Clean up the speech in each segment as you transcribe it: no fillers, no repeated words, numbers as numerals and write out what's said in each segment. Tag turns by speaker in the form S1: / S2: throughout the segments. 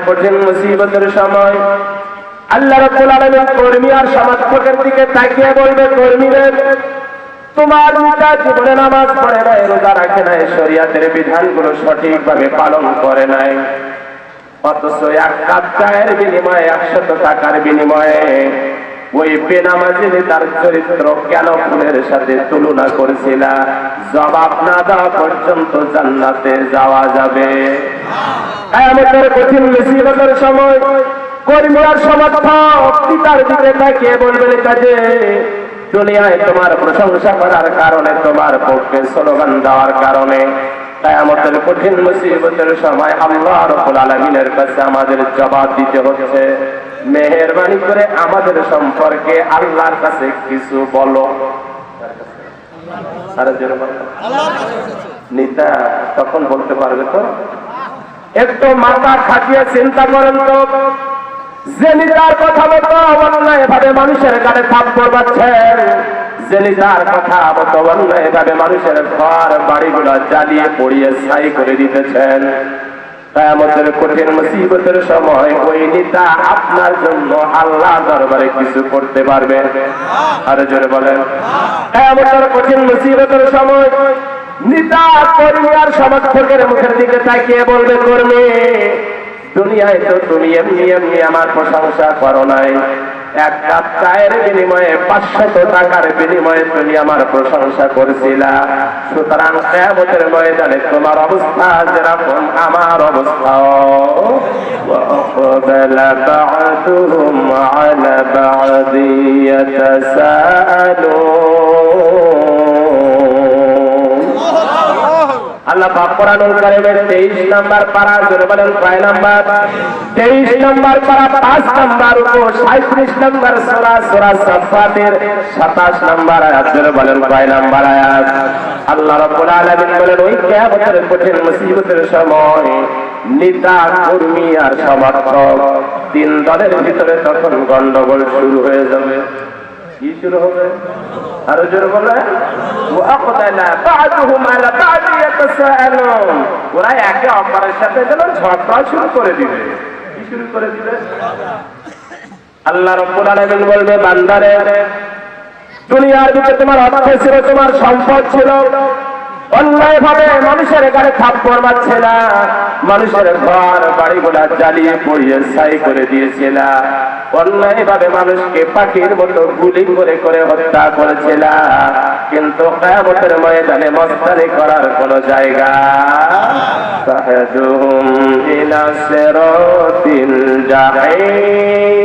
S1: কঠিন মুসিবতের সময় আল্লাহ রাব্বুল আলামিন কর্মী আর সমর্থকের দিকে তাকিয়ে বলবে, কর্মীরা তোমার নেতা জীবনে নামাজ পড়ে নাই, রোজা রাখে নাই, শরীয়তের বিধানগুলো সঠিকভাবে পালন করে নাই, অথচ এক কাপ চায়ের বিনিময়ে 100 টাকার বিনিময়ে ওই বেনামাজি নেতার চরিত্র কেন ফুলের সাথে তুলনা করেছিলা? জবাব না দেওয়া পর্যন্ত জান্নাতে যাওয়া যাবে কিয়ামতের কঠিন মুসিবতের সময় কর্মী আর সমর্থক পিতার দিকে তাকিয়ে বলবেন, কাজে দুনিয়ায় তোমার প্রশংসা করার কারণে, তোমার পক্ষে স্লোগান দেওয়ার কারণে কিয়ামতের কঠিন মুসিবতের সময় আল্লাহ রাব্বুল আলামিনের কাছে আমাদের জবাব দিতে হচ্ছে। মেহেরবানি করে আমাদের সম্পর্কে আল্লাহর কাছে কিছু বলো। নেতা তখন বলতে পারবে তো? একটু মাথা খাটিয়ে চিন্তা করেন তো, যে নেতার কথা মতো অন্যায় ভাবে মানুষের গালে থাপ্পড় মারছেন, যে নেতার কথা মতো অন্যায় ভাবে মানুষের ঘর বাড়িগুলো জ্বালিয়ে পড়িয়ে ছাই করে দিতেছেন, কিয়ামতের কঠিন মুসিবতের সময় ওই নেতা আপনার জন্য আল্লাহ দরবারে কিছু করতে পারবে? আরে জোরে বলেন। কিয়ামতের কঠিন মুসিবতের সময় নেতা কর্মী আর সমর্থকের মুখের দিকে তাকিয়ে বলবে, কর্মী দুনিয়ায় তো তুমি এমনি এমনি আমার প্রশংসা করো নাই, এক কাপ চায়ের বিনিময়ে 500 টাকার বিনিময়ে তুমি আমার প্রশংসা করেছিলা, সুতরাং কিয়ামতের ময়দানে তোমার অবস্থা যেরকম আমার অবস্থাও। وَأَقْبَلَ بَعْضُهُمْ عَلَى بَعْضٍ يَتَسَاءَلُونَ। আল্লাহ পাক কোরআনুল কারীমের 23 নাম্বার পারা, জোরে বলেন কয় নাম্বার? 23 নাম্বার পারা 5 নাম্বার উপর 37 নাম্বার সূরা সূরা সাফাতের 27 নাম্বার আয়াত, জোরে বলেন কয় নাম্বার আয়াত? আল্লাহ রাব্বুল আলামিন বলেন, ওই কিয়ামতের কঠিন মুসিবতের সময় নেতা কর্মী আর সমর্থক 3 দলের ভিতরে তখন গন্ডগোল শুরু হয়ে যাবে। কি শুরু হবে? আরো জোরে বলে, ওয়াকদালা বা'দুহুম আলা বা'দ ইয়াতাসাআলুন। ওরা একে অপরের সাথে যেন ঝগড়া শুরু করে দিবে। কি শুরু করে দিবে? আল্লাহ রাব্বুল আলামিন বলবে, বান্দারে দুনিয়ার ভিতরে তোমার অর্থ ছিল, তোমার সম্পদ ছিল, অন্যায় ভাবে মানুষের গায়ে থাপ্পড় মারছিলা, মানুষের ঘর বাড়িগুলা জ্বালিয়ে পড়িয়ে ছাই করে দিয়েছিলা, অন্যায় ভাবে মানুষকে পাখির মতো গুলি করে করে হত্যা করেছিলা, কিন্তু কিয়ামতের ময়দানে মস্তানি করার কোন জায়গা। ফাহদুহুম ইলা সিরাতিল জাহিম।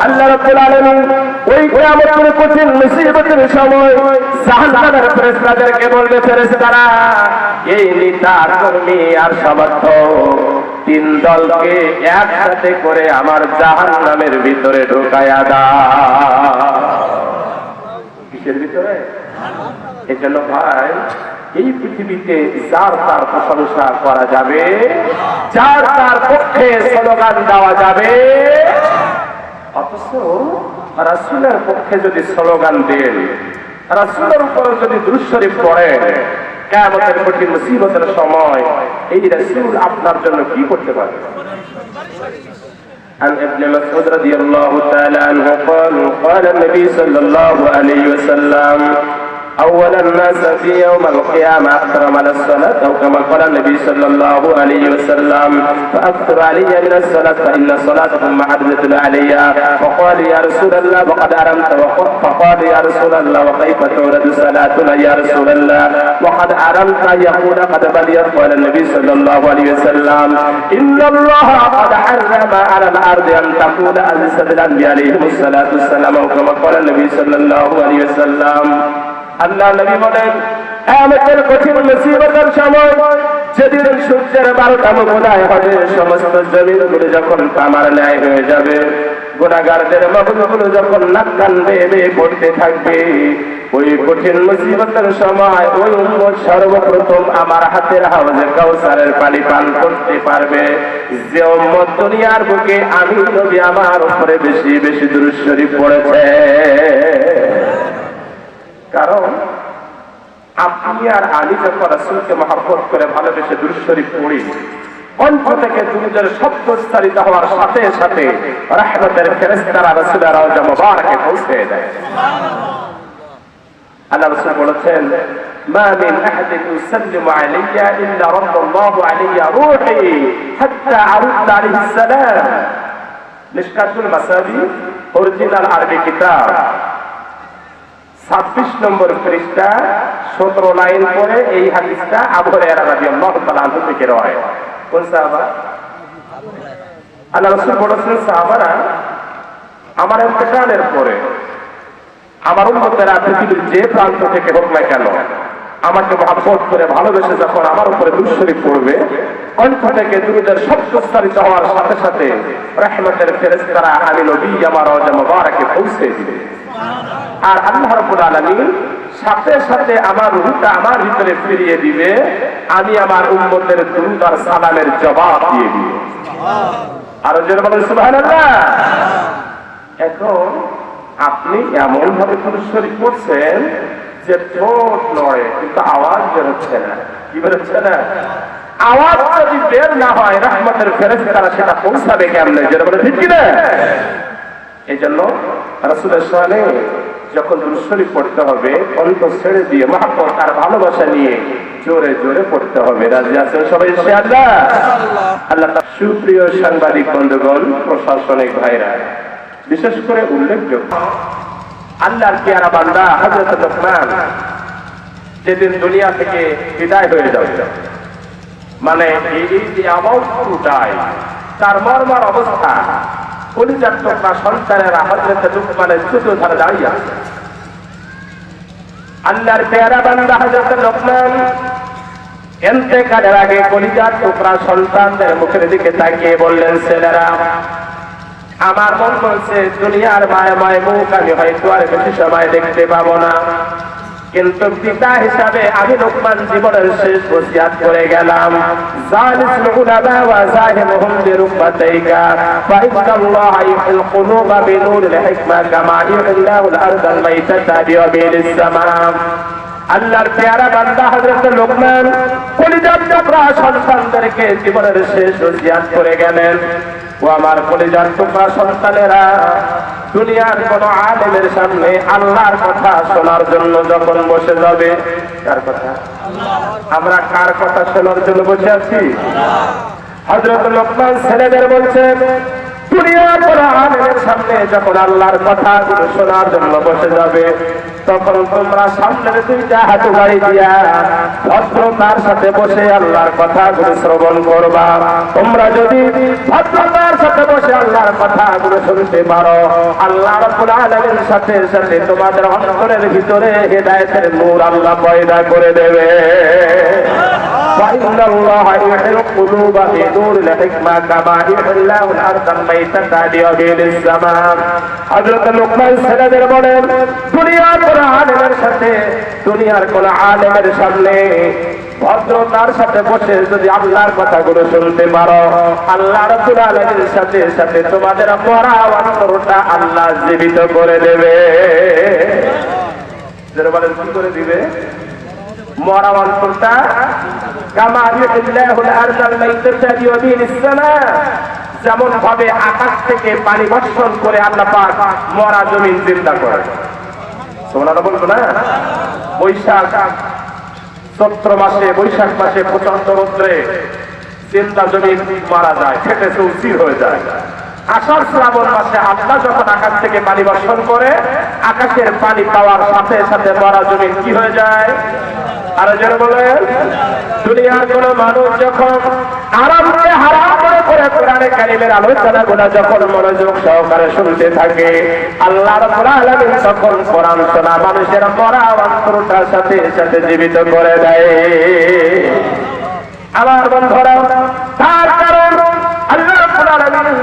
S1: আল্লাহ রাব্বুল আলামিন ওই কিয়ামতের কঠিন মুসিবতের সময় জাহান্নামের ফেরেশতাদেরকে বলবে, ফেরেশতারা এই নেতা কর্মী আর সমর্থক 3 দলকে একসাথে করে আমার জাহান্নামের ভিতরে ঢোকায়া দাও। কিসের ভিতরে? এজন্য ভাই, এই পৃথিবীতে যার তার প্রশংসা করা যাবে, যার তার পক্ষে স্লোগান দেওয়া যাবে, অথচ রাসূলের পক্ষে যদি স্লোগান দেন, রাসূলের উপর যদি দুরূদ শরীফ পড়েন, কিয়ামতের কঠিন মুসিবতের সময় এই রাসূল আপনার জন্য কি করতে পারে? عن ابن مسعود رضي الله تعالى عنه قال قال النبي صلى الله عليه وسلم أول الناس في يوم القيامة أكثر من الصلاة، أو كما قال النبي صلى الله عليه وسلم فأكثر علي من الصلاة فإن صلاتكم معدودة علي. فقال يا رسول الله وقد أرمت، فقال يا رسول الله وكيف تورد صلاتنا يا رسول الله وقد أرمت؟ يقول قد بلغ. قال النبي صلى الله عليه وسلم إن الله قد حرم على الأرض أن تقول أجساد الأنبياء عليهم الصلاة والسلام، أو كما قال النبي صلى الله عليه وسلم। আল্লাহ নবী বলেন, কিয়ামতের কঠিন মুসিবতের সময় যেদিন সূর্যের 12টা মুখ উদয় হবে, সমস্ত জমিনগুলো যখন তামার ন্যায় হয়ে যাবে, গুনাহগারদের মাহফিলগুলো যখন নাক কান বেয়ে পড়তে থাকবে, ওই কঠিন মুসিবতের সময় ওই উম্মত সর্বপ্রথম আমার হাতের হাওজে কাউসারের পানি পান করতে পারবে, যে উম্মত দুনিয়ার বুকে আমি নবী আমার উপরে বেশি বেশি দুরূদ শরীফ পড়েছে। কারণ আপনি আর আমি যখন রাসূলকে মহব্বত করে ভালোবেসে দুরূদ শরীফ পড়ি, কণ্ঠ থেকে দুরূদের শব্দ উচ্চারিত হওয়ার সাথে সাথে রহমতের ফেরেশতারা রাসূলের রওজা মুবারকে পৌঁছে দেয়। আল্লাহ রাসূল বলেছেন, মা মিন আহাদিন ইউসাল্লিমু আলাইয়া ইল্লা রাদ্দাল্লাহু আলাইয়া রূহি হাত্তা আরুদ্দা আলাইহিস সালাম। মিশকাতুল মাসাবি অরিজিনাল আরবি কিতাব 26 নম্বর পৃষ্ঠা 17 লাইন পরে এই হাদিসটা আবু হুরায়রা রাদিয়াল্লাহু তাআলা আনহু থেকে রওয়ায়াত। কোন সাহাবা? আল্লাহ রাসূল বলেছেন, সাহাবারা আমার ইন্তেকালের পরে আমার উম্মতেরা পৃথিবীর যে প্রান্ত থেকে হোক না কেন আমাকে মহব্বত করে ভালোবেসে যখন আমার উপরে দুরূদ শরীফ পড়বে, কণ্ঠ থেকে দুরূদের শব্দ উচ্চারিত হওয়ার সাথে সাথে রহমতের ফেরেশতারা আমি নবী আমার রওজা মুবারকে পৌঁছে দিবে। আর আল্লাহ রাব্বুল আলামিন সাথে সাথে আমার রূহটা আমার ভিতরে ফিরিয়ে দিবে, আমি আমার উম্মতের দুরূদ আর সালামের জবাব দিয়ে দিব। আর জোরে বলেন সুবহানাল্লাহ। এখন আপনি এমন ভাবে দুরূদ শরীফ পড়ছেন যে ঠোঁট নড়ে কিন্তু আওয়াজ বের হচ্ছে না। কি বের হচ্ছে না? আওয়াজ যদি বের না হয় রহমতের ফেরেশতারা সেটা পৌঁছাবে কেমনে? জোরে বলেন ঠিক কি না? এই জন্য রাসূলের শানে যখন দুরূদ শরীফ পড়তে হবে কণ্ঠ ছেড়ে দিয়ে মহব্বত আর ভালোবাসা নিয়ে জোরে জোরে পড়তে হবে। রাজি আছেন সবাই ইনশাআল্লাহ? আল্লাহ। সুপ্রিয় সাংবাদিক বন্ধুগণ, প্রশাসনিক ভাইরা, বিশেষ করে উল্লেখযোগ্য আল্লাহর পেয়ারা বান্দা হযরত লুকমান যেদিন দুনিয়া থেকে বিদায় হয়ে যাবে, মানে এই যে আওয়াজটাই তার মর্মার অবস্থা, কলিজার টুকরা সন্তানেরা হযরত লুকমানের চোখে ধরে দাঁড়িয়ে আছে। আল্লাহর পেয়ারা বান্দা হযরত লুকমান ইন্তেকালের আগে কলিজার টুকরা সন্তানদের মুখের দিকে তাকিয়ে বললেন, ছেলেরা, আমার মন বলছে দুনিয়ার মায়াময় মুখ আমি হয়তো আর বেশি সময় দেখতে পাবো না, কিন্তু পিতা হিসাবে আমি লুকমান জীবনের শেষ ওসিয়াত করে গেলাম, জালিসুল উলামা ওয়া জাহিমুহুম বিরুকবাতাইকা ফা ইন্নাল্লাহা ইউহিল কুলুবা বিনূরিল হিকমা কামা ইউহিল্লাহুল আরদাল মাইতাতা বিওয়াবিলিস সামাম। আল্লাহর পেয়ারা বান্দা হযরত লুকমান কলিজার টুকরা সন্তানদেরকে জীবনের শেষ ওসিয়াত করে গেলেন, ও আমার কলিজার টুকরা সন্তানেরা, দুনিয়ার কোন আলেমের সামনে আল্লাহর কথা শোনার জন্য যখন বসে যাবে, কার কথা? আমরা কার কথা শোনার জন্য বসে আছি? হযরত লুকমান ছেলেদের বলছেন, দুনিয়ার কোন আলেমের সামনে যখন আল্লাহর কথা শোনার জন্য বসে যাবে, তখন তোমরা সামনের দুইটা হাত বাড়ি দিয়া ভদ্রতার সাথে বসে আল্লাহর কথাগুলো শ্রবণ করবা। তোমরা যদি ভদ্রতার সাথে বসে আল্লাহর কথাগুলো শুনতে পারো, আল্লাহ রাব্বুল আলামিনের সাথে সাথে তোমাদের অন্তরের ভিতরে হেদায়েতের নূর আল্লাহ পয়দা করে দেবে। وَإِنَّ اللَّهَ يُحْيِي الْقُلُوبَ بِنُورِ الْحِكْمَةِ كَمَا يُحْيِي الْأَرْضَ الْمَيْتَةَ بِوَابِلِ السَّمَاءِ। হযরত লুকমান ছেলেদের বলেন, দুনিয়ার কোন আলেমের সাথে, দুনিয়ার কোন আলেমের সামনে ভদ্রতার সাথে বসে যদি আল্লাহর কথাগুলো শুনতে পারো, আল্লাহ রাব্বুল আলামিনের সাথে সাথে তোমাদের মরা অন্তরটা আল্লাহ জীবিত করে দেবে। যারা বলেন কি করে দিবে? মরা অন্তরটা কামা ইউহিল্লাহুল আরদাল মাইতাতা বিওয়াবিলিস সামা, যেমন ভাবে আকাশ থেকে পানি বর্ষণ করে আল্লাহ পাক মরা জমিন জিন্দা করে। সুবহানাল্লাহ বলবো না? বৈশাখ চৈত্র মাসে, বৈশাখ মাসে প্রচন্ড রৌদ্রে জিন্দা জমিন মারা যায়, ফেটে চৌচির হয়ে যায়। আষাঢ় শ্রাবণ মাসে আল্লাহ যখন আকাশ থেকে পানি বর্ষণ করে, আকাশের পানি পাওয়ার সাথে সাথে মরা জমিন কি হয়ে যায়? আর যারা বলে দুনিয়ার কোন মানুষ যখন আরামকে হারাম করে করে কোরআনে কারিমের আলোচনাগুলো যখন মনোযোগ সহকারে শুনতে থাকে, আল্লাহ রাব্বুল আলামিন তখন কোরআন শোনা মানুষের মরা অন্তরটার সাথে সাথে জীবিত করে দেয়। আমার বন্ধুরা, তার কারণ আল্লাহ রাব্বুল আলামিন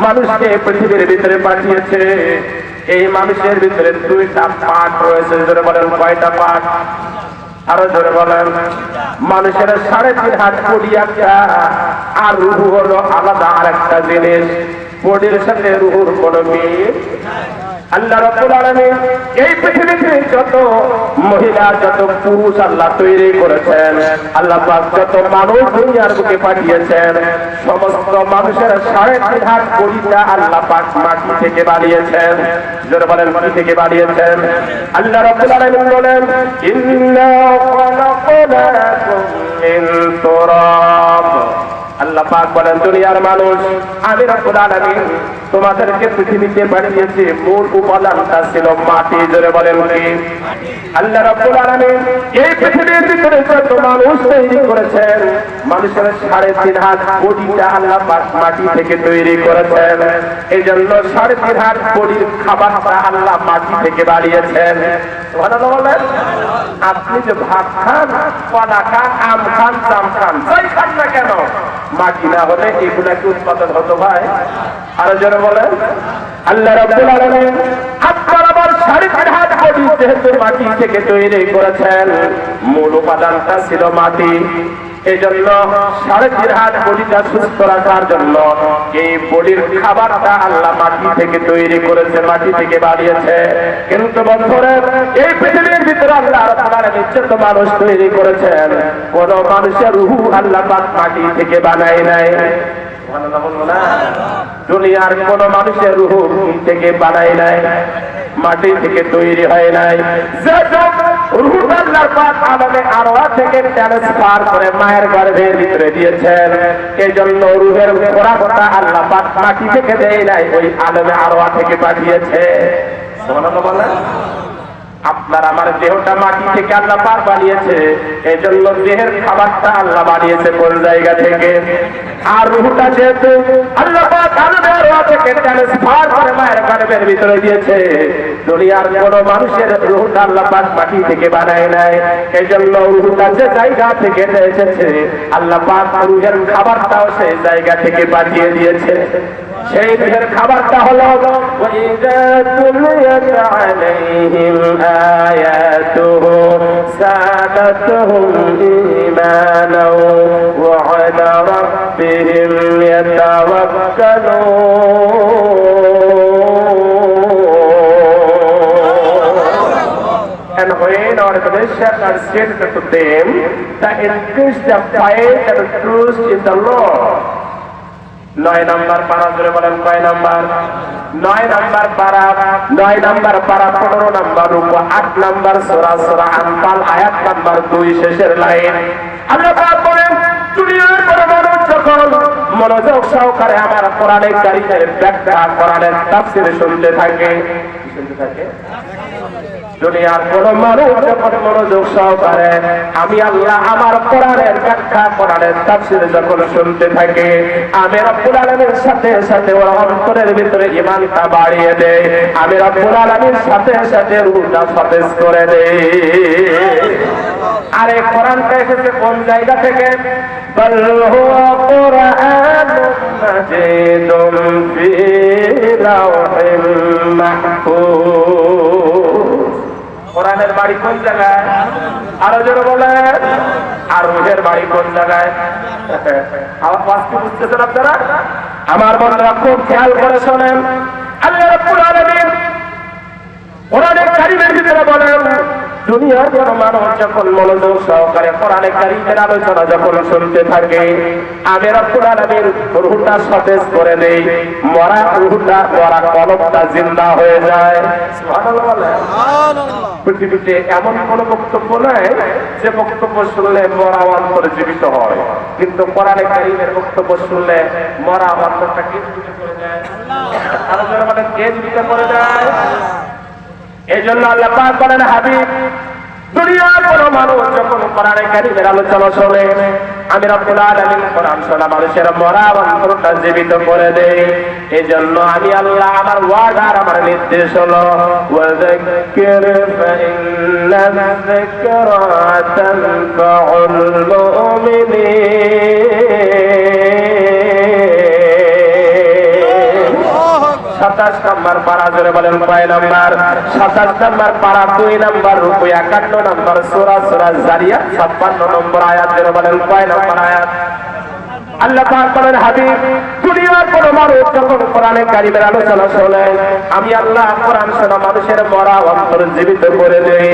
S1: মানুষকে পৃথিবীর ভিতরে পাঠিয়েছে। এই মানুষের ভিতরে দুইটা পার্ট রয়েছে। যারা বলেন কয়টা পার্ট? আরো ধরে বলেন, মানুষের 3.5 হাত বডি একটা, আর রূহ হলো আলাদা আর একটা জিনিস। বডির সাথে রূহর কোনো মিল। আল্লাহ রাব্বুল আলামিন এই পৃথিবীতে যত মহিলা যত পুরুষ আল্লাহ তৈরি করেছেন, আল্লাহ পাক যত মানুষ দুনিয়ার বুকে পাঠিয়েছেন, সমস্ত মানুষের 3.5 হাত বডিটা আল্লাহ পাক মাটি থেকে বানিয়েছেন। যারা বলেন মাটি থেকে বানিয়েছেন, আল্লাহ রাব্বুল আলামিন বলেন ইন্না খালাকনাকুম মিন তুরাব। আল্লাহ পাক বলেন দুনিয়ার মানুষ আমি রব্বুল আলামিন তোমাদেরকে পৃথিবীতে পাঠিয়েছি, মূল উপাদানটা ছিল মাটি। জোরে বলেন কি? আল্লাহ রাব্বুল আলামিন এই পৃথিবীর ভিতরে যত মানুষ তৈরি করেছেন, মানুষের 3.5 হাত বডিটা আল্লাহ পাক মাটি থেকে তৈরি করেছেন। এই জন্য 3.5 হাত বডির খাবারটা আল্লাহ মাটি থেকে বানিয়েছেন। সুবহানাল্লাহ বলেন। আপনি যে ভাত খান, কলা খান, আম খান, জাম খান, যাই খান না কেন, মাটি না হলে এগুলা কি উৎপাদন হতো ভাই? আরো জোরে বলেন। আল্লাহ রাব্বুল আলামিন আপনার আবার 3.5 হাত বডি যেহেতু মাটি থেকে তৈরি করেছেন, মূল উপাদানটা ছিল মাটি। এই জন্য 3.5 হাত বডিটা সুস্থ রাখার জন্য এই বডির খাবারটা আল্লাহ মাটি থেকে তৈরি করেছে, মাটি থেকে বানিয়েছে। কিন্তু বন্ধুরা এই পৃথিবীর ভিতরে আল্লাহ রাব্বুল আলামিন যত মানুষ তৈরি করেছেন, কোন মানুষের রূহ আল্লাহ পাক মাটি থেকে বানায় নাই। সুবহানাল্লাহ বলবো না? দুনিয়ার কোন মানুষের রূহ থেকে বানায় নাই, মাটি থেকে তৈরি হয় নাই। রূহ আল্লাহ পাক আলামে আরওয়াহ থেকে ট্রান্সফার করে মায়ের গর্ভের ভিতরে দিয়েছেন। এই জন্য রূহের খোরাকটা আল্লাহ পাক মাটি থেকে দেয় নাই, ওই আলামে আরওয়াহ থেকে পাঠিয়েছে। সুবহানাল্লাহ বলেন। আপনার আমার দেহটা মাটি থেকে আল্লাহ পাক বানিয়েছে, এই জন্য দেহের খাবারটা আল্লাহ বানিয়েছে কোন জায়গা থেকে? আর রূহটা যেহেতু আল্লাহ পাক আলামে আরওয়াহ থেকে ট্রান্সফার করে মায়ের গর্ভের ভিতরে দিয়েছে, দুনিয়ার কোন মানুষের রূহটা আল্লাহ পাক মাটি থেকে বানায় নাই। এই জন্য রূহটা যে জায়গা থেকে এসেছে, আল্লাহ পাক রূহের খাবারটাও সেই জায়গা থেকে পাঠিয়ে দিয়েছে। সেই রূহের খাবারটা হলো ওয়াইযা তুলিয়াত আলাইহিম আয়াতুহু সাদাতুহুম ঈমানাও ওয়া আলা রাব্বিহিম ইয়াতাওয়াক্কালুন। And when our relations are stated to them, that increase the faith and trust in the Lord. 9 নম্বর পারা ধরে বলেন কয় নম্বর? 9 নম্বর পারা, 9 নম্বর পারা 15 নম্বর রূপা 8 নম্বর সূরা সূরা আনফাল আয়াত নম্বর 2 শেষের লাইন। আল্লাহ পাক বলেন দুনিয়ার কোন মানুষ যখন মনোযোগ সহকারে আমার কোরআনের কারিমের ব্যাখ্যা, কোরআনের তাফসীর শুনতে থাকে, দুনিয়ার কোন মানুষ যখন মনোযোগ সহকারে আমি আল্লাহ আমার কোরআনের ব্যাখ্যা, কোরআনের তাফসীর যখন শুনতে থাকে, আমি রব্বুল আলামিনের সাথে সাথে ওর অন্তরের ভিতরে ঈমানটা বাড়িয়ে দেয়, আমি রব্বুল আলামিনের সাথে সাথে রূহটা সতেজ করে দেয়। আর এই কোরআনটা এসেছে কোন জায়গা থেকে? বাল হুয়া কুরআনুম মাজিদুম ফি লাওহিম মাহফুজ। কোরআনের বাড়ি কোন জায়গায়? আরো জোরে বলেন। আর রূহের বাড়ি কোন জায়গায়? আমার কথা কি বুঝতেছেন আপনারা? আমার বন্ধুরা খুব খেয়াল করে শোনেন। আল্লাহ রাব্বুল আলামিন কোরআনের কারিমের ভিতরে বলেন দুনিয়ার কোন মানুষ যখন মনোযোগ সহকারে কোরআনের কারিমের আলোচনা যখন শুনতে থাকে, আমি রব্বুল আলামিন রূহটা সতেজ করে দেই, মরা রূহটা, মরা কলবটা জিন্দা হয়ে যায়। সুবহানাল্লাহ বলেন। পৃথিবীতে এমন কোন বক্তব্য নাই যে বক্তব্য শুনলে মরা অন্তর জীবিত হয়, কিন্তু কোরআনের কারিমের বক্তব্য শুনলে মরা অন্তরটা কে জীবিত করে দেয়? আরো যারা বলেন কে জীবিত করে দেয়? এই জন্য আল্লাহ পাক বলেন হাবিব দুনিয়ার কোন মানুষ যখন কোরআনের কারিমের আলোচনা শোনে, আমি রব্বুল আলামিন কোরআন শোনা মানুষের মরা অন্তরটা জীবিত করে দেই। এই জন্য আমি আল্লাহ আমার ওয়াদা, আমার নির্দেশ হলো ওয়াযাক্কির ফাইন্না যিকরা তানফাউল মুমিনিন। 27 নম্বর পারা জোরে বলেন কয় নম্বর? 27 নম্বর পারা 2 নম্বর রূপে 51 নম্বর সূরা সূরা জারিয়াত 56 নম্বর আয়াত জোরে বলেন কয় নম্বর আয়াত? আল্লাহ পাক বলেন হাবিব দুনিয়ার কোন মানুষ যখন কোরআনে কারিমের আলোচনা শোনে, আমি আল্লাহ কোরআন শোনা মানুষের মরা অন্তর জীবিত করে দেই।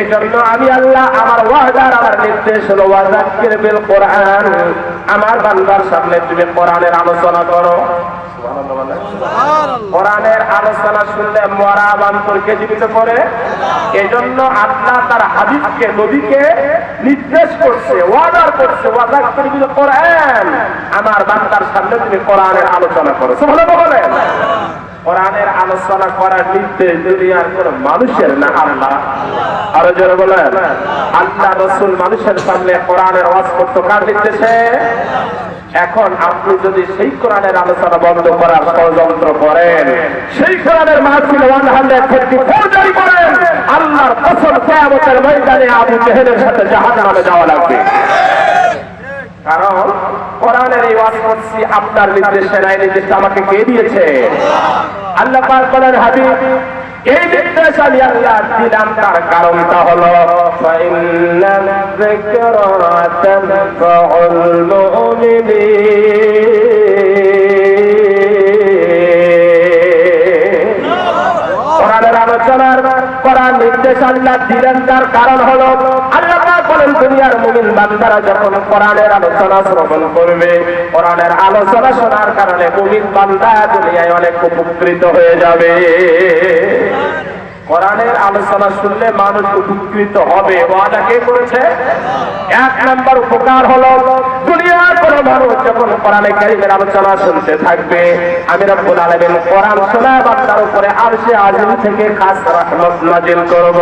S1: এজন্য আমি আল্লাহ আমার ওয়াদার আমার নির্দেশ হলো ওয়াযাক্কির বিল কোরআন, আমার বান্দার সামনে তুমি কোরআনের আলোচনা করো। কোরআনের আলোচনা শুনলে মরা অন্তরকে জীবিত করে। এজন্য আল্লাহ তার হাবিবকে নবীকে নির্দেশ করছে, ওয়াদার করছে ওয়াযাক্কির বিল কোরআন, আমার বান্দার সামনে তুমি কোরআনের আলোচনা করো। সুবহানাল্লাহ বলেন। কোরআনের আলোচনা করার নির্দেশ দুনিয়ার কোন মানুষের না, আল্লাহ। আরো জোরে বলেন। আল্লাহ রাসূল মানুষের সামনে কোরআনের ওয়াজ করতে কার নির্দেশে? এখন আপনি যদি সেই কোরআনের আলোচনা বন্ধ করার ষড়যন্ত্র করেন, সেই কোরআনের মাহফিল 134 জারি করেন, আল্লাহর কসম কিয়ামতের ময়দানে আবু জেহেলের সাথে জাহান্নামে যাওয়া লাগবে। কারণ কোরআনের এই ওয়াজ করছি আপনার নির্দেশে নাই, নির্দেশটা আমাকে কে দিয়েছে? আল্লাহ পাক বলেন, হাবিব এই নির্দেশ আমি আল্লাহ দিলাম, তার কারণটা হলো ফাইন্না যিকরা তানফাউল মুমিনিন। কোরআনের আলোচনার কোরআন নির্দেশ আল্লাহ দিলেন, তার কারণ হলো আল্লাহ পাক বলেন দুনিয়ার মুমিন বান্দারা যখন কোরআনের আলোচনা শ্রবণ করবে, কোরআনের আলোচনা শোনার কারণে মুমিন বান্দা দুনিয়ায় অনেক উপকৃত হয়ে যাবে। কোরআনের আলোচনা শুনলে মানুষ উপকৃত হবে, ওয়াদা কে করেছে? এক নাম্বার উপকার হলো দুনিয়ার কোন মানুষ যখন কোরআনে কারীমের আলোচনা শুনতে থাকবে, আমি রব্বুল আলামিন কোরআন শোনা বান্দার উপরে আরশে আজিম থেকে খাস রহমত নাযিল করব।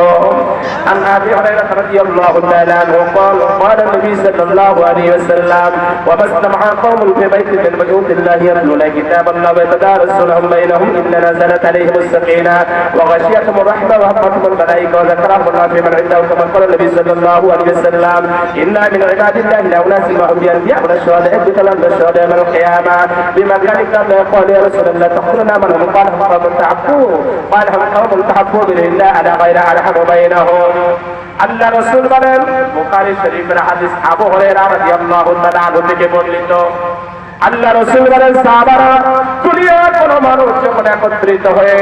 S1: আন আবি হুরায়রা রাদিয়াল্লাহু তাআলা আনহু قال قال النبي صلى الله عليه وسلم وما استمع قوم في بيت من بيوت الله يتلون كتاب الله ويتدارسونه بينهم إلا نزلت عليهم السكينة وغشيتهم الرحمة وحفتهم الملائكة وذكرهم الله في من عنده كما قال النبي صلى الله عليه وسلم إن من عباد الله لأناس وهم بأنبياء والشهداء بكلام الشهداء من القيامة بمكان كان يقول يا رسول الله تخبرنا من هم؟ قال هم قوم تحبوا، قال هم قوم تحبوا بالله على غير أرحم بينهم। আল্লাহ রাসূল বলেন, বুখারী শরীফের হাদিস, আবু হুরায়রা রাদিয়াল্লাহু তাআলা আনহু থেকে বর্ণিত, আল্লাহ রাসূল বলেন সাহাবারা দুনিয়ার কোন মানুষ যখন একত্রিত হয়ে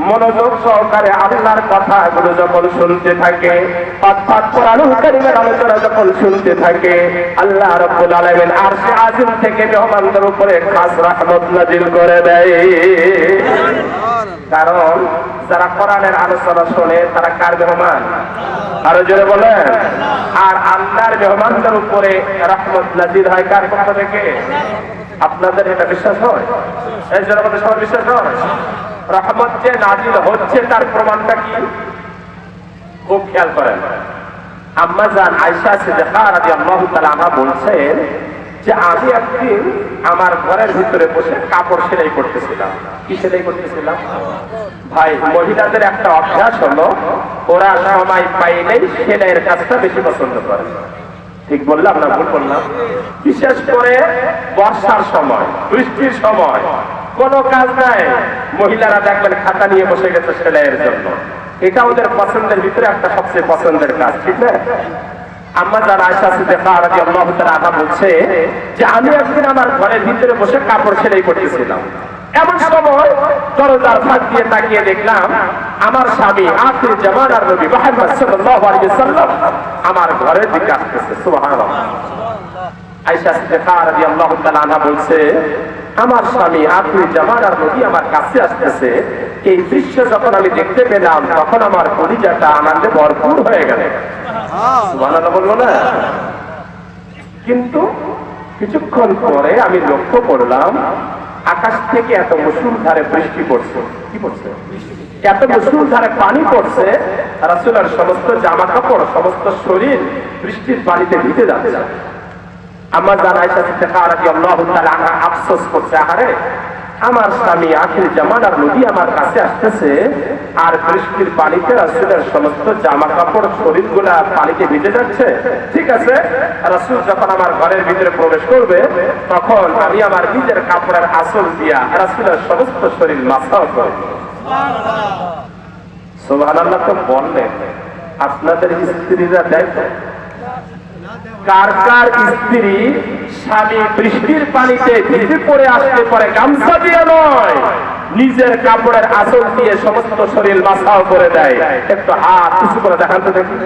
S1: মনোযোগ সহকারে আল্লাহর কথাগুলো যখন শুনতে থাকে, অর্থাৎ কোরআনুল কারীমের আলোচনা যখন শুনতে থাকে, আল্লাহ রাব্বুল আলামিন আরশে আজিম থেকে মেহমানদের উপরে খাস রহমত নাযিল করে দেয়। কারণ যারা কোরআনের আলোচনা শোনে তারা কার মেহমান? আরো জোরে বলেন। আর আল্লাহর মেহমানদের উপরে রহমত নাযিল হয় কার পক্ষ থেকে? আপনাদের এটা বিশ্বাস হয়? এই যারা আমাদের সবার বিশ্বাস হয় রহমত যে নাযিল হচ্ছে তার প্রমাণটা কি? খুব খেয়াল করেন। আম্মা জান আয়েশা সিদ্দিকা রাদিয়াল্লাহু তাআলা আনহা বলছেন যে আমি একদিন আমার ঘরের ভিতরে বসে কাপড় সেলাই করতেছিলাম। কি সেলাই করতেছিলাম? ভাই, মহিলাদের একটা অভ্যাস হলো ওরা সময় পাইলেই সেলাইয়ের কাজটা বেশি পছন্দ করে। ঠিক বললাম না ভুল বললাম? বিশেষ করে বর্ষার সময়, বৃষ্টির সময় কোনো কাজ নাই, মহিলারা দেখবেন খাতা নিয়ে বসে গেছে সেলাইয়ের জন্য। এটা ওদের পছন্দের ভিতরে একটা সবচেয়ে পছন্দের কাজ, ঠিক না? আম্মা জান আয়েশা সিদ্দিকা রাদিয়াল্লাহু তাআলা আনহা বলছে যে আমি একদিন আমার ঘরের ভিতরে বসে কাপড় সেলাই করতেছিলাম। এমন সময় দরজার ফাঁক দিয়ে তাকিয়ে দেখলাম আমার স্বামী আখির জামানার নবী মুহাম্মদ সাল্লাল্লাহু আলাইহি ওয়াসাল্লাম আমার ঘরের দিকে আসতেছে। সুবহানাল্লাহ। আয়েশা সিদ্দিকা রাদিয়াল্লাহু তাআলা আনহা বলছে আমার স্বামী আখির জামানার নবী আমার কাছে আসতেছে, এই দৃশ্য যখন আমি দেখতে পেলাম তখন আমার কলিজাটা আনন্দে ভরপুর হয়ে গেল। সুবহানাল্লাহ বলবো না? কিন্তু কিছুক্ষণ পরে আমি লক্ষ্য করলাম আকাশ থেকে এত মুষলধারে বৃষ্টি পড়ছে। কি পড়ছে? এত মুষলধারে পানি পড়ছে, রাসূলের সমস্ত জামা কাপড়, সমস্ত শরীর বৃষ্টির পানিতে ভিজে যাচ্ছে। আমার জান আয়েশা সিদ্দিকা রাদিয়াল্লাহু তাআলা আনহা আফসোস করছে, আরে আমার স্বামী আখির জামানার নবী আমার কাছে আসতেছে আর বৃষ্টির পানিতে রাসূলের সমস্ত জামা কাপড় শরীরগুলা পানিতে ভিজে যাচ্ছে। ঠিক আছে, রাসূল যখন আমার ঘরের ভিতরে প্রবেশ করবে তখন আমি আমার নিজের কাপড়ের আঁচল দিয়া রাসূলের সমস্ত শরীর মাসাও করব। সুবহানাল্লাহ। তো বললেন আপনাদের স্ত্রীরা দেয়? কার কার স্ত্রী স্বামী বৃষ্টির পানিতে ভিজে পড়ে আসতে পারে গামছা দিয়ে নয়, নিজের কাপড়ের আঁচল দিয়ে সমস্ত শরীর মাথাও করে দেয়? একটু হাত কিছু করে দেখান তো দেখি।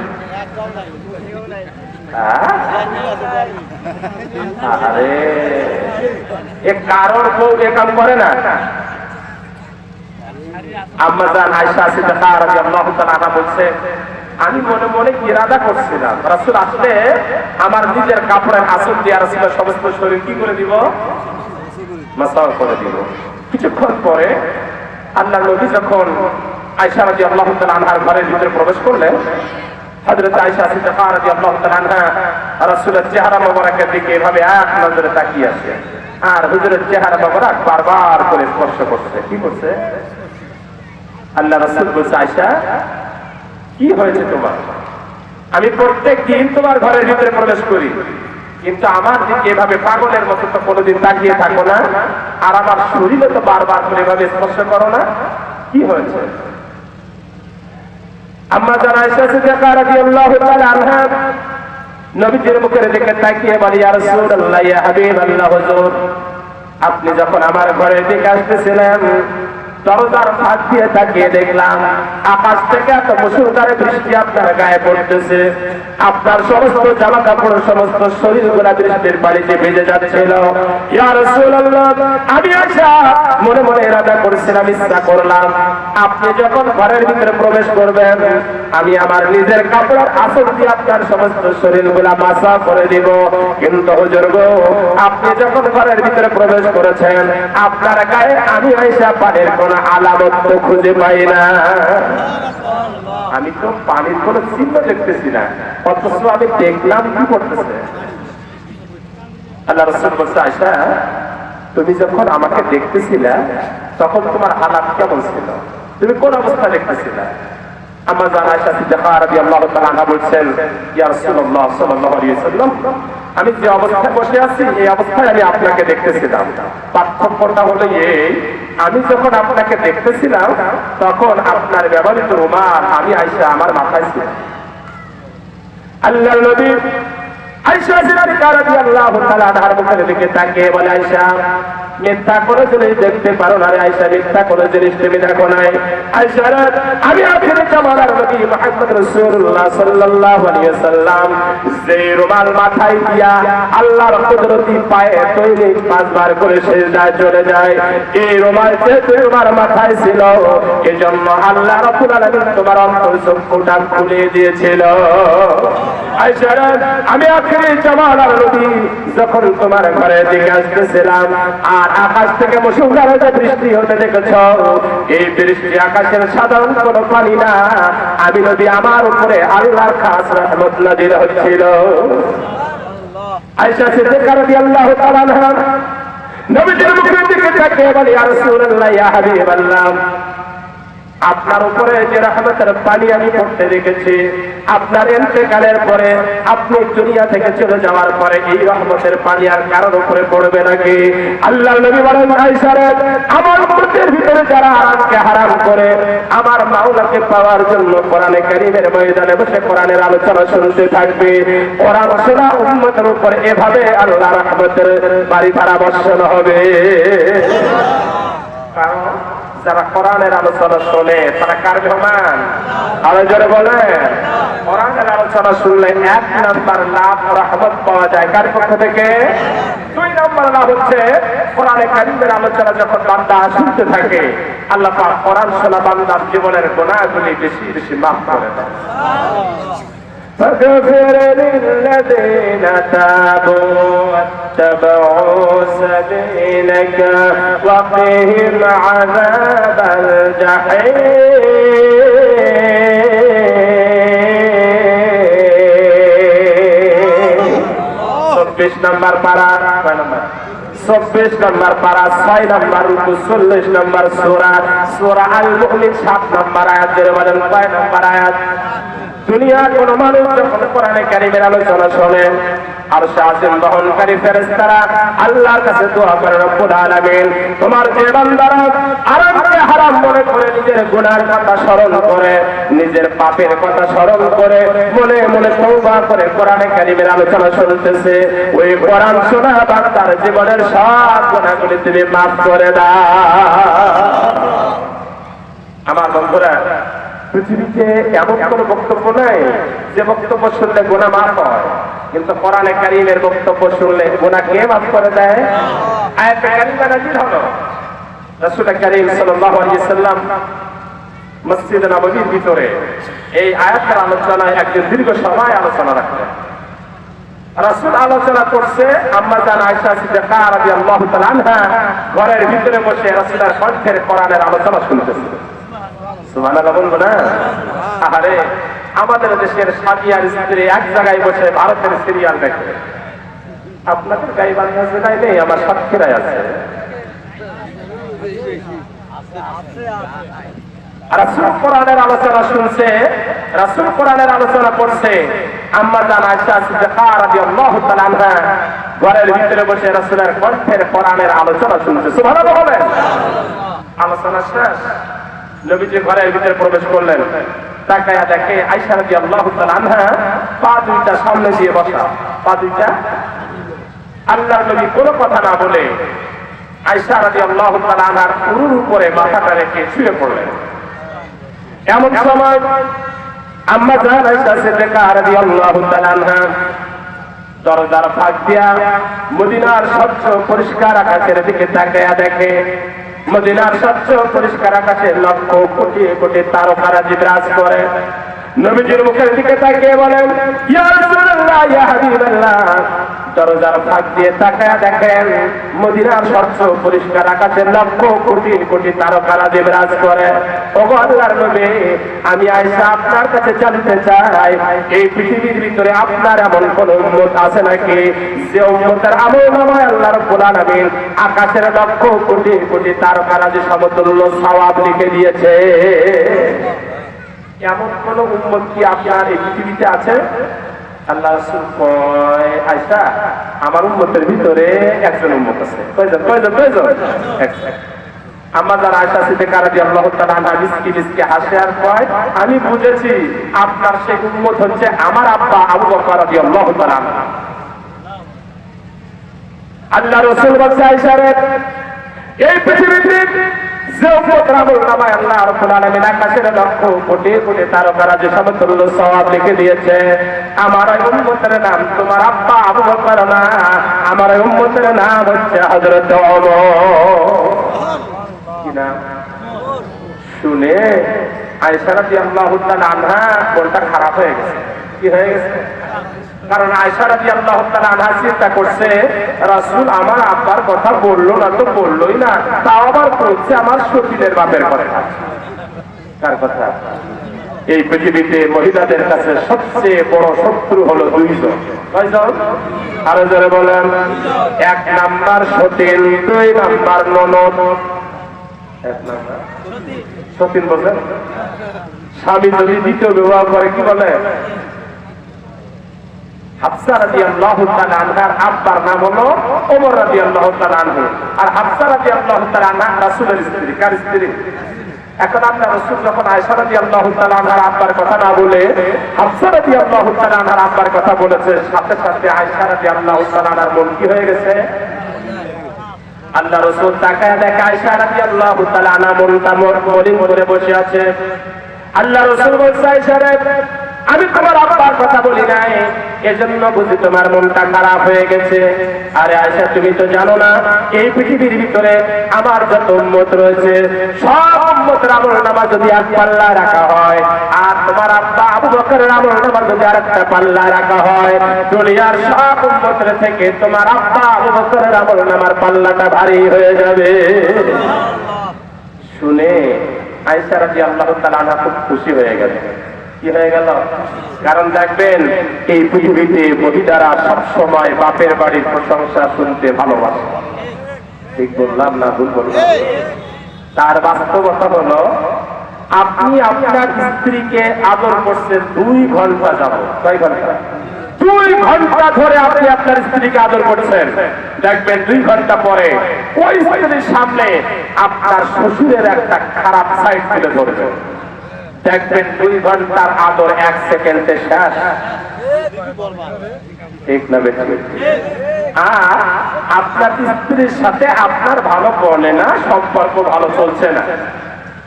S1: আরে এ কারণ বউ এ কাম করে না? আম্মা জান আয়েশা সিদ্দিকা রাদিয়াল্লাহু তাআলা আনহা বলছে, আমি মনে মনে ইরাদা করছিলাম রাসূল আসলে আমার নিজের কাপড়ের আঁচল দিয়ে রাসূলের সমস্ত শরীর কি করে দিব? মাসাও করে দিব। কিছুক্ষণ পরে আল্লাহর নবী যখন আয়েশা রাদিয়াল্লাহু তাআলা আনহার ঘরের ভিতরে প্রবেশ করলেন, হযরত আয়েশা সিদ্দিকা রাদিয়াল্লাহু তাআলা আনহা রাসূলের চেহারা মোবারকের দিকে এভাবে এক নজরে তাকিয়ে আছে, আর হুজুরের চেহারা মোবারক বারবার করে স্পর্শ করছে। কি করছে? আল্লাহ রাসূল বলছে, আয়েশা কি হয়েছে তোমার? আমি প্রত্যেক দিন তোমার ঘরের ভিতরে প্রবেশ করি, কিন্তু আমার দিকে এভাবে পাগলের মতো তো কোনোদিন তাকিয়ে থাকো না, আর আমার শরীরে তো বারবার করে এভাবে স্পর্শ করো না, কি হয়েছে? আম্মা জান আয়েশা সিদ্দিকা রাদিয়াল্লাহু তাআলা আনহা নবীজির মুখের দিকে তাকিয়ে বলে, ইয়া রাসূলুল্লাহ, ইয়া হাবিবাল্লাহ, হুজুর আপনি যখন আমার ঘরের দিকে আসতেছিলেন, দরজার ফাঁক দিয়ে তাকিয়ে দেখলাম আকাশ থেকে এত মুষলধারে বৃষ্টি আপনার গায়ে পড়তেছে, আপনার সমস্ত জামা কাপড় সমস্ত শরীরগুলা বৃষ্টির পানিতে ভিজে যাচ্ছিল। ইয়া রাসূলুল্লাহ, আমি আয়েশা মনে মনে ইরাদা করেছিলাম, ইচ্ছা করলাম আপনি যখন ঘরের ভিতরে প্রবেশ করবেন আমি আমার নিজের কাপড়ের আঁচল দিয়ে আপনার সমস্ত শরীরগুলা মাসা করে দিব, কিন্তু হুজুর গো আপনি যখন ঘরের ভিতরে প্রবেশ করেছেন আপনার গায়ে আমি আয়েশা পানির কোন আলামত তো খুঁজে পাই না, আমি তো পানির কোন চিহ্ন দেখতেছি না, অথচ আমি দেখলাম কি করতেছে। আল্লাহ রাসূল বলছে, আয়েশা তুমি যখন আমাকে দেখতেছিলে তখন তোমার হালাত কেমন ছিল? তুমি কোন অবস্থা দেখতেছিলে? আম্মা জান আয়েশা সিদ্দিকা রাদিয়াল্লাহু তাআলা আনহা বলছেন, ইয়া রাসূলুল্লাহ সাল্লাল্লাহু আলাইহি ওয়াসাল্লাম, আমি যে অবস্থায় বসে আছি এই অবস্থায় আমি আপনাকে দেখতেছিলাম। পার্থক্যটা হলো এই, আমি যখন আপনাকে দেখতেছিলাম তখন আপনার ব্যবহৃত রুমাল আমি আয়েশা আমার মাথায় ছিল। আল্লাহর নবী আয়েশা সিদ্দিকা রাদিয়াল্লাহু তাআলা আনহার মুখের দিকে তাকিয়ে বলে, আয়েশা মিথ্যা কোনো জিনিস দেখতে পারো না রে আয়েশা, মিথ্যা কোনো জিনিস তুমি দেখো নাই। আয়েশা আমি আখিরে জামানার নবী মুহাম্মদ রাসূলুল্লাহ সাল্লাল্লাহু আলাইহি ওয়াসাল্লাম যে রুমাল মাথায় দিয়া আল্লাহর কুদরতি পায়ে তৈরি পাঁচবার করে সিজদায় চলে যায়, এই রুমাল যে তোমার মাথায় ছিল এজন্য আল্লাহ রাব্বুল আলামিন তোমার অন্তরচক্ষুটা খুলে দিয়েছিল। আয়েশা আমি আখিরে জামানার নবী যখন তোমার ঘরের দিকে আসতেছিলাম আর আকাশ থেকে মুষলধারে বৃষ্টি হতে দেখেছ, এই বৃষ্টি আকাশের সাধারণ কোন পানি না, আমি নবী আমার উপরে আল্লাহর খাস রহমত নাযিল হচ্ছিল। আয়েশা সিদ্দিকা রাদিয়াল্লাহু তাআলা আনহা নবীজির মুখের দিকে তাকিয়ে বলে, ইয়া রাসূলুল্লাহ, ইয়া হাবিবাল্লাহ, আপনার উপরে যে রহমতের পানি আমি পড়তে দেখেছি, আপনার ইন্তেকালের পরে আপনি দুনিয়া থেকে চলে যাওয়ার পরে এই রহমতের পানি আর কারোর উপরে পড়বে নাকি? আল্লাহর নবী বলেন, আয়েশা রে আমার উম্মতের ভিতরে যারা হারামকে হারাম করে আমার মাওলাকে পাওয়ার জন্য কোরআনে কারীমের ময়দানে বসে কোরআনের আলোচনা শুনতে থাকবে, কোরআন শোনা উম্মতের উপরে এভাবে আল্লাহর রহমতের বাড়ি ধারা বর্ষণ হবে। কারণ যারা কোরআনের আলোচনা শোনে তারা কার মেহমান? আরো জোরে বলে, কোরআনের আলোচনা শুনলে এক নাম্বার লাভ রহমত পাওয়া যায় কার পক্ষ থেকে? দুই নাম্বার লাভ হচ্ছে কোরআনে কারীমের আলোচনা যখন বান্দা শুনতে থাকে আল্লাহ পাক কোরআন শোনা বান্দার জীবনের গুনাহগুলি বেশি বেশি মাফ করে দেন। فاغفر للذين تابوا واتبعوا سبيلك وقهم عذاب الجحيم 24 নম্বর পারা 24 নম্বর পারা 6 নম্বর 40 নম্বর সূরা আল মুমিন 7 নম্বর আয়াতের বলেন 6 নম্বর আয়াত দুনিয়ার কোন মানুষ যখন কোরআনে কারীমের আলোচনা শোনে আর শাসন বহনকারী ফেরেশতারা আল্লাহর কাছে দোয়া করে, রব্বুল আলামিন তোমার যে বান্দারা আরামকে হারাম মনে করে নিজের গুনাহের কথা স্মরণ করে, নিজের পাপের কথা স্মরণ করে, মনে মনে তওবা করে কোরআনে কারীমের আলোচনা শুনতেছে, ওই কোরআন শোনা বান্দার জীবনের সব গুনাহগুলি তুমি মাফ করে দাও। আমার বন্ধুরা, পৃথিবীতে এমন কোন বক্তব্য নাই যে বক্তব্য শুনলে গুনাহ মাফ হয়, কিন্তু কোরআনে কারীমের বক্তব্য শুনলে গুনাহ কে মাফ করে দেয়? আয়াতে কারীমা নাযিল হলো, রাসূল কারীম সাল্লাল্লাহু আলাইহি সাল্লাম মসজিদে নববীর ভিতরে এই আয়াতের আলোচনায় একদিন দীর্ঘ সময় আলোচনা রাখলেন। রাসূল আলোচনা করছে, আম্মা জান আয়েশা সিদ্দিকা রাদিয়াল্লাহু তাআলা আনহা ঘরের ভিতরে বসে রাসূলের কণ্ঠের কোরআনের আলোচনা শুনতেছে। সুবহানাল্লাহ বলবো না? আরে আমাদের দেশের সাদিয়ার স্ত্রী এক জায়গায় বসে ভারতের সিরিয়াল দেখে, আপনাদের গাইবান্ধায় নাই নেই, আমার সাতক্ষীরায় আছে। রাসূল কোরআনের আলোচনা শুনছে, রাসূল কোরআনের আলোচনা করছে, আম্মা জান আয়েশা সিদ্দিকা রাদিয়াল্লাহু তাআলা আনহা ঘরের ভিতরে বসে রাসূলের কণ্ঠের কোরআনের আলোচনা শুনছে। সুবহানাল্লাহ বলেন। আলোচনা শেষ, নবীজি ঘরের ভিতরে প্রবেশ করলেন, তাকায়া দেখে আয়েশা রাদিয়াল্লাহু তাআলা আনহা পা দুইটা সামনে দিয়ে বসা, পা দুইটা। আল্লাহর নবী কোনো কথা না বলে আয়েশা রাদিয়াল্লাহু তাআলা আনহার উরুর উপরে মাথাটা রেখে শুয়ে পড়লেন। এমন সময় আম্মা জান আয়েশা সিদ্দিকা রাদিয়াল্লাহু তাআলা আনহা দরজার ফাঁক দিয়া মদিনার স্বচ্ছ পরিষ্কার আকাশের দিকে তাকায়া দেখে, মদিনার স্বচ্ছ পরিষ্কার আকাশে লক্ষ কোটি কোটি তারকারাজি বিরাজ করে। নবীজির মুখের দিকে তাকিয়ে বলেন, ইয়া রাসূলুল্লাহ, ইয়া হাবিবাল্লাহ। দরজার ফাঁক দিয়ে তাকায়া দেখেন মদিনার স্বচ্ছ পরিষ্কার আকাশে লক্ষ কোটি কোটি তারকারাজি বিরাজ করে। ওগো আল্লাহর নবী, আমি আয়েশা আপনার কাছে জানতে চাই, এই পৃথিবীর ভিতরে আপনার এমন কোন উম্মত আছে নাকি যে উম্মতের আমলনামায় আল্লাহ রাব্বুল আলামিন আকাশের লক্ষ কোটি কোটি তারকারাজি সমতুল্য সওয়াব লিখে দিয়েছে? এমন কোন উম্মত কি আপনার এই পৃথিবীতে আছে? আল্লাহ রাসূল কয়, আয়েশা আমার উম্মতের ভিতরে একজন উম্মত আছে। কয়জন? একজন। আম্মা জান আয়েশা সিদ্দিকা রাদিয়াল্লাহু তাআলা আনহা মিসকি মিসকি হাসে আর কয়, আমি বুঝেছি আপনার সেই উম্মত হচ্ছে আমার আব্বা আবু বকর রাদিয়াল্লাহু তাআলা আনহু। আল্লাহ রাসূল বলছে, আয়েশা রে, এই পৃথিবীতে যে উম্মতের আমলনামায় আল্লাহ রাব্বুল আলামিন আকাশের লক্ষ কোটি কোটি তারকারাজি সমতুল্য সওয়াব লিখে দিয়েছে, আমার এই উম্মতের নাম তোমার আব্বা আবু বকর না, আমার এই উম্মতের নাম হচ্ছে হযরত ওমর। কি নাম? শুনে আয়েশা রাদিয়াল্লাহু তাআলা আনহা মনটা খারাপ হয়ে গেছে। কি হয়ে গেছে? কারণ আয়েশা রাদিয়াল্লাহু তাআলা আনহা চিন্তা করছে, রাসূল আমার আব্বার কথা বললো না তো বললোই না, তাও আবার বলছে আমার সতীনের বাপের কথা। কার কথা? এই পৃথিবীতে মহিলাদের কাছে সবচেয়ে বড় শত্রু হলো দুইজন। কয়জন? আরো জোরে বলেন। এক নাম্বার সতীন, দুই নাম্বার ননদ। এক নাম্বার সতীন বলেন, স্বামী যদি দ্বিতীয় বিবাহ করে কি বলে? হাফসা রাদিয়াল্লাহু তাআলা আনহার আব্বার নাম হলো ওমর রাদিয়াল্লাহু তাআলা আনহু, আর হাফসা রাদিয়াল্লাহু তাআলা আনহা রাসূলের স্ত্রী। কার স্ত্রী? এখন আল্লাহ রাসূল যখন আয়েশা রাদিয়াল্লাহু তাআলা আনহার আব্বার কথা না বলে হাফসা রাদিয়াল্লাহু তাআলা আনহার আব্বার কথা বলেছে, সাথে সাথে আয়েশা রাদিয়াল্লাহু তাআলা আনহার মন কি হয়ে গেছে? আল্লাহ রাসূল তাকায় দেখে আয়েশা রাদিয়াল্লাহু তাআলা আনহা মনটা মলিন করে বসে আছে। আল্লাহ রাসূল বলছে, আয়েশা রে, আমি তোমার আব্বার কথা বলি নাই, এজন্য বুঝি তোমার মনটা খারাপ হয়ে গেছে। আরে আয়েশা, তুমি তো জানো না এই পৃথিবীর ভিতরে আমার যত উম্মত রয়েছে সব উম্মতের আমলনামা যদি এক পাল্লায় রাখা হয়, আর তোমার আব্বা আবু বকরের আমলনামা যদি আরেকটা পাল্লায় রাখা হয়, দুনিয়ার সব উম্মতের থেকে তোমার আব্বা আবু বকরের আমলনামার পাল্লাটা ভারী হয়ে যাবে। শুনে আয়েশা রাদিয়াল্লাহু তাআলা আনহা খুব খুশি হয়ে গেল। কি হয়ে গেল? কারণ দেখবেন এই পৃথিবীতে মহিলারা সবসময় বাপের বাড়ির প্রশংসা শুনতে ভালোবাসে। ঠিক বললাম না ভুল বললাম? তার বাস্তবতা হলো আপনি আপনার স্ত্রীকে আদর করছেন 2 ঘন্টা যাবত, কয় ঘন্টা? 2 ঘন্টা ধরে আপনি আপনার স্ত্রীকে আদর করছেন। দেখবেন 2 ঘন্টা পরে ওই স্ত্রীর সামনে আপনার শ্বশুরের একটা খারাপ সাইড তুলে ধরবে। দেখবেন 2 ঘন্টার আদর 1 সেকেন্ডে শেষ। ঠিক না বেশি? আর আপনার স্ত্রীর সাথে আপনার ভালো বলে না, সম্পর্ক ভালো চলছে না,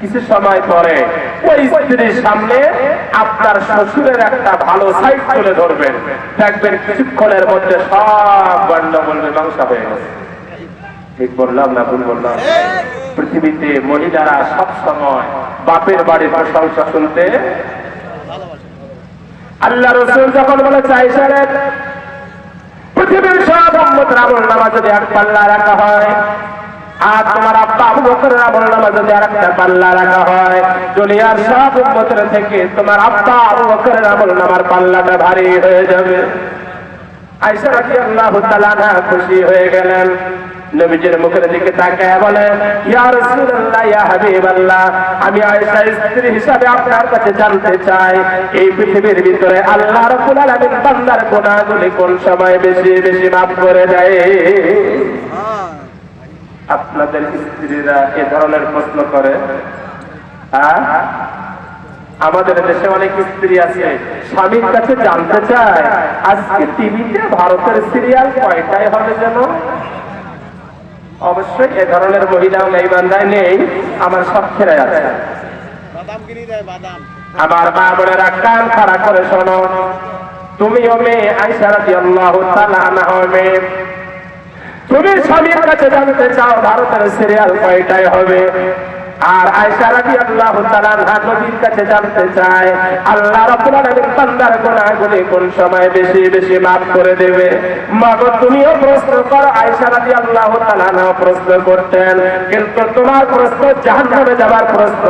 S1: কিছু সময় পরে ওই স্ত্রীর সামনে আপনার শ্বশুরের একটা ভালো সাইড তুলে ধরবেন। দেখবেন কিছুক্ষণের মধ্যে সব গন্ডগোল মীমাংসা হয়ে গেছে। ঠিক বললাম না ভুল বললাম? পৃথিবীতে মহিলারা সব সময় বাপের বাড়ির প্রশংসা শুনতে। আল্লাহ রাসূল যখন বলেছে আয়েশা রে, পৃথিবীর সব উম্মতের আমলনামা যদি এক পাল্লা রাখা হয়, আর তোমার আব্বা আবু বকরের আমলনামা যদি আরেকটা পাল্লা রাখা হয়, দুনিয়ার সব উম্মতের থেকে তোমার আব্বা আবু বকরের আমলনামার পাল্লাটা ভারী হয়ে যাবে। আয়েশা রাদিয়াল্লাহু তাআলা খুশি হয়ে গেলেন। নবীজির মুখের দিকে তাকায় বলেন, ইয়া রাসূলুল্লাহ, ইয়া হাবিবাল্লাহ, আমি আয়েশা স্ত্রী হিসাবে আপনার কাছে জানতে চাই, এই পৃথিবীর ভিতরে আল্লাহ রাব্বুল আলামিন বান্দার গুনাহগুলি কোন সময় বেশি বেশি মাফ করে দেয়? আপনাদের স্ত্রীরা এ ধরনের প্রশ্ন করে? আমাদের দেশে অনেক স্ত্রী আছে স্বামীর কাছে জানতে চায়, আজকে টিভিতে ভারতের সিরিয়াল কয়টায় হবে যেন? অবশ্যই এ ধরনের মহিলাও এই বান্দায় নেই, আমার সবচেয়ে আছে। আমার মা বোনেরা কান খাড়া করে শোনো, তুমিও মেয়ে আয়েশা রাদিয়াল্লাহু তাআলা আনহা মেয়ে, তুমি স্বামীর কাছে জানতে চাও ভারতের সিরিয়াল কয়টায় হবে, আর আয়েশা রাদিয়াল্লাহু তাআলা আনহা নবীর কাছে জানতে চায় আল্লাহ রাব্বুল আলামিন বান্দার গুনাহগুলি কোন সময় বেশি বেশি মাফ করে দেবে। মাগো তুমিও প্রশ্ন করো, আয়েশা রাদিয়াল্লাহু তাআলা আনহা প্রশ্ন করতেন, কিন্তু তোমার প্রশ্ন জাহান্নামে যাবার প্রশ্ন,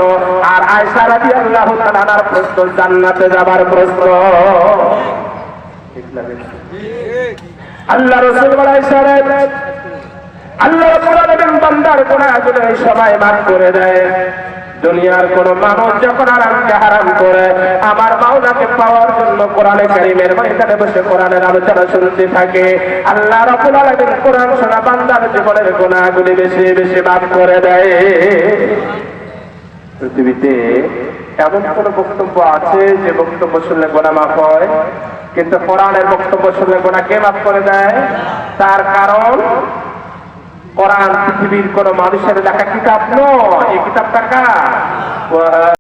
S1: আর আয়েশা রাদিয়াল্লাহু তাআলা আনহার প্রশ্ন জান্নাতে যাবার প্রশ্ন। ঠিক লাগে? আল্লাহ রাসূল বলেছেন, আল্লাহ রাব্বুল আলামিন বান্দার গুনাহগুলো এই সময় মাফ করে দেয়। দুনিয়ার কোন মানুষ যখন আরামকে হারাম করে আমার মাওলাকে পাওয়ার জন্য কোরআনে কারীমের ময়দানে বসে কোরআনের আলোচনা শুনতে থাকে, আল্লাহ রাব্বুল আলামিন কোরআন শোনা বান্দার জীবনের গুনাহগুলি বেশি বেশি মাফ করে দেয়। পৃথিবীতে এমন কোন বক্তব্য আছে যে বক্তব্য শুনলে গুনাহ মাফ হয়? কিন্তু কোরআনের বক্তব্য শুনলে গুনাহ কে মাফ করে দেয়? তার কারণ কোরআন পৃথিবীর কোন মানুষের লেখা কিতাব নয়, এই কিতাবটা কার?